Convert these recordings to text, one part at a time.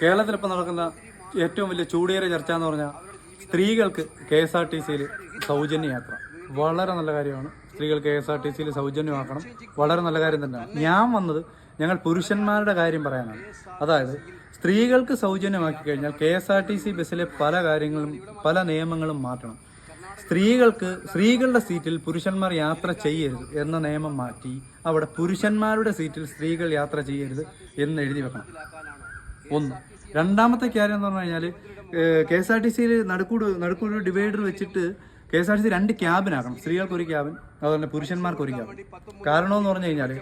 കേരളത്തിലിപ്പോൾ നടക്കുന്ന ഏറ്റവും വലിയ ചൂടേറിയ ചർച്ച എന്ന് പറഞ്ഞാൽ സ്ത്രീകൾക്ക് KSRTC സൗജന്യ യാത്ര. വളരെ നല്ല കാര്യമാണ്. സ്ത്രീകൾ KSRTC സൗജന്യമാക്കണം. വളരെ നല്ല കാര്യം തന്നെയാണ്. ഞാൻ വന്നത് ഞങ്ങൾ പുരുഷന്മാരുടെ കാര്യം പറയാനാണ്. അതായത് സ്ത്രീകൾക്ക് സൗജന്യമാക്കി കഴിഞ്ഞാൽ KSRTC ബസ്സിലെ പല കാര്യങ്ങളും പല നിയമങ്ങളും മാറ്റണം. സ്ത്രീകളുടെ സീറ്റിൽ പുരുഷന്മാർ യാത്ര ചെയ്യരുത് എന്ന നിയമം മാറ്റി അവിടെ പുരുഷന്മാരുടെ സീറ്റിൽ സ്ത്രീകൾ യാത്ര ചെയ്യരുത് എന്ന് എഴുതി വെക്കണം. ഒന്ന്. രണ്ടാമത്തെ കാര്യം എന്ന് പറഞ്ഞു കഴിഞ്ഞാൽ KSRTC നടുക്കൂട് ഡിവൈഡർ വെച്ചിട്ട് KSRTC 2 ക്യാബിനാക്കണം. സ്ത്രീകൾക്ക് ഒരു ക്യാബിൻ, അതുപോലെ പുരുഷന്മാർക്ക് ഒരു ക്യാബിൻ. കാരണം എന്ന് പറഞ്ഞു കഴിഞ്ഞാൽ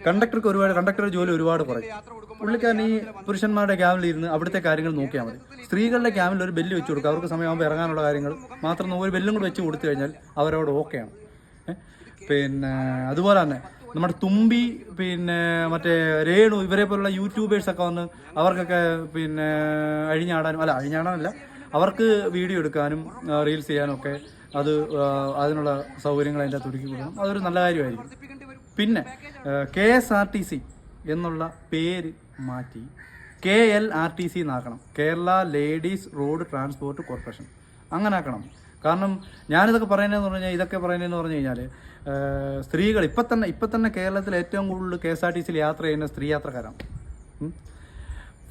കണ്ടക്ടർ ജോലി ഒരുപാട് കുറയും. പുള്ളിക്കാരൻ ഈ പുരുഷന്മാരുടെ ക്യാബിനിൽ ഇരുന്ന് അവിടുത്തെ കാര്യങ്ങൾ നോക്കിയാൽ മതി. സ്ത്രീകളുടെ ക്യാബിനിൽ ഒരു ബെല്ല് വെച്ച് കൊടുക്കുക. അവർക്ക് സമയമാകുമ്പോൾ ഇറങ്ങാനുള്ള കാര്യങ്ങൾ മാത്രം ഒരു ബെല്ലും കൂടെ വെച്ച് കൊടുത്തു കഴിഞ്ഞാൽ അവരവിടെ ഓക്കെയാണ്. പിന്നെ അതുപോലെ തന്നെ നമ്മുടെ തുമ്പി, പിന്നെ മറ്റേ രേണു, ഇവരെ പോലുള്ള യൂട്യൂബേഴ്സൊക്കെ വന്ന് അവർക്കൊക്കെ പിന്നെ അഴിഞ്ഞാടാനല്ല അവർക്ക് വീഡിയോ എടുക്കാനും റീൽസ് ചെയ്യാനും ഒക്കെ അതിനുള്ള സൗകര്യങ്ങൾ അതിൻ്റെ അകത്ത് ഒരുക്കി കൊടുക്കണം. അതൊരു നല്ല കാര്യമായിരിക്കും. പിന്നെ KSRTC എന്നുള്ള പേര് മാറ്റി KLRTC എന്നാക്കണം. Kerala ladies road transport corporation. അങ്ങനെ ആക്കണം. കാരണം ഞാനിതൊക്കെ പറയുന്നതെന്ന് പറഞ്ഞു കഴിഞ്ഞാൽ സ്ത്രീകൾ ഇപ്പം തന്നെ കേരളത്തിൽ ഏറ്റവും കൂടുതൽ KSRTC യാത്ര ചെയ്യുന്ന സ്ത്രീ യാത്രക്കാരാണ്.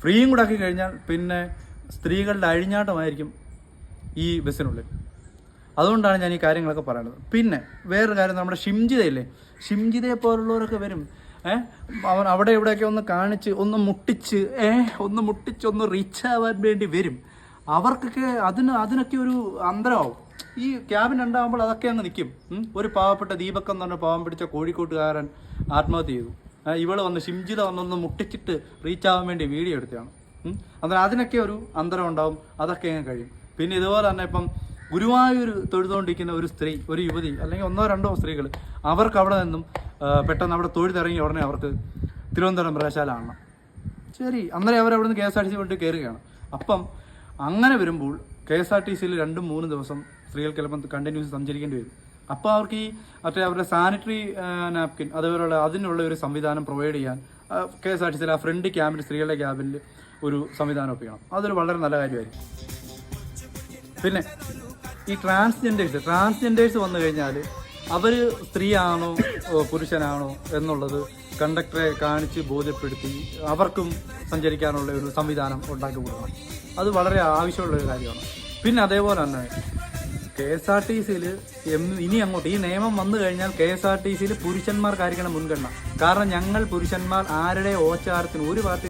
ഫ്രീയും കൂടെ ആക്കി കഴിഞ്ഞാൽ പിന്നെ സ്ത്രീകളുടെ അഴിഞ്ഞാട്ടമായിരിക്കും ഈ ബസ്സിനുള്ളിൽ. അതുകൊണ്ടാണ് ഞാൻ ഈ കാര്യങ്ങളൊക്കെ പറയുന്നത്. പിന്നെ വേറൊരു കാര്യം, നമ്മുടെ ഷിംജിതയെ പോലുള്ളവരൊക്കെ വരും. അവൻ അവിടെ ഇവിടെയൊക്കെ ഒന്ന് കാണിച്ച് ഒന്ന് മുട്ടിച്ച് ഒന്ന് റീച്ച് ആവാൻ വേണ്ടി വരും. അവർക്കൊക്കെ അതിനൊക്കെ ഒരു അന്തരമാവും. ഈ ക്യാബിൻ ഉണ്ടാകുമ്പോൾ അതൊക്കെ അങ്ങ് നിൽക്കും. ഒരു പാവപ്പെട്ട ദീപക് എന്ന് പറഞ്ഞ പാവം പിടിച്ച കോഴിക്കോട്ടുകാരൻ ആത്മഹത്യ ചെയ്തു. ഇവള് വന്ന് ഷിംജിത വന്നൊന്ന് മുട്ടിച്ചിട്ട് റീച്ച് ആവാൻ വേണ്ടി വീഡിയോ എടുത്തതാണ്. അന്നേരം അതിനൊക്കെ ഒരു അന്തരം ഉണ്ടാവും. അതൊക്കെ അങ്ങ് കഴിയും. പിന്നെ ഇതുപോലെ തന്നെ ഇപ്പം ഗുരുവായൂർ തൊഴുതുകൊണ്ടിരിക്കുന്ന ഒരു യുവതി അല്ലെങ്കിൽ 1-2 സ്ത്രീകൾ അവർക്ക് അവിടെ നിന്നും പെട്ടെന്ന് അവിടെ തൊഴുതിറങ്ങി ഉടനെ അവർക്ക് തിരുവനന്തപുരം മൃഗശാല കാണണം. ശരി, അന്നേരം അവരവിടെ നിന്ന് KSRTC കൊണ്ട് കയറുകയാണ്. അപ്പം അങ്ങനെ വരുമ്പോൾ KSRTC 2-3 ദിവസം സ്ത്രീകൾ ചിലപ്പം കണ്ടിന്യൂസ് സഞ്ചരിക്കേണ്ടി വരും. അപ്പോൾ അവർക്ക് അവരുടെ സാനിറ്ററി നാപ്കിൻ അതുപോലുള്ള അതിനുള്ള ഒരു സംവിധാനം പ്രൊവൈഡ് ചെയ്യാൻ KSRTC ആ ഫ്രണ്ട് ക്യാബിൻ, സ്ത്രീകളുടെ ക്യാബിനിൽ ഒരു സംവിധാനം ഒപ്പിക്കണം. അതൊരു വളരെ നല്ല കാര്യമായിരിക്കും. പിന്നെ ഈ ട്രാൻസ്ജെൻഡേഴ്സ് വന്നു കഴിഞ്ഞാൽ അവർ സ്ത്രീയാണോ പുരുഷനാണോ എന്നുള്ളത് കണ്ടക്ടറെ കാണിച്ച് ബോധ്യപ്പെടുത്തി അവർക്കും സഞ്ചരിക്കാനുള്ള ഒരു സംവിധാനം ഉണ്ടാക്കി കൊടുക്കണം. അത് വളരെ ആവശ്യമുള്ളൊരു കാര്യമാണ്. പിന്നെ അതേപോലെ തന്നെ KSRTC ഇനി അങ്ങോട്ട് ഈ നിയമം വന്നു കഴിഞ്ഞാൽ KSRTC പുരുഷന്മാർക്കായിരിക്കണം മുൻഗണന. കാരണം ഞങ്ങൾ പുരുഷന്മാർ ആരുടെ ഓച്ചാരത്തിന് ഒരു പാർട്ടി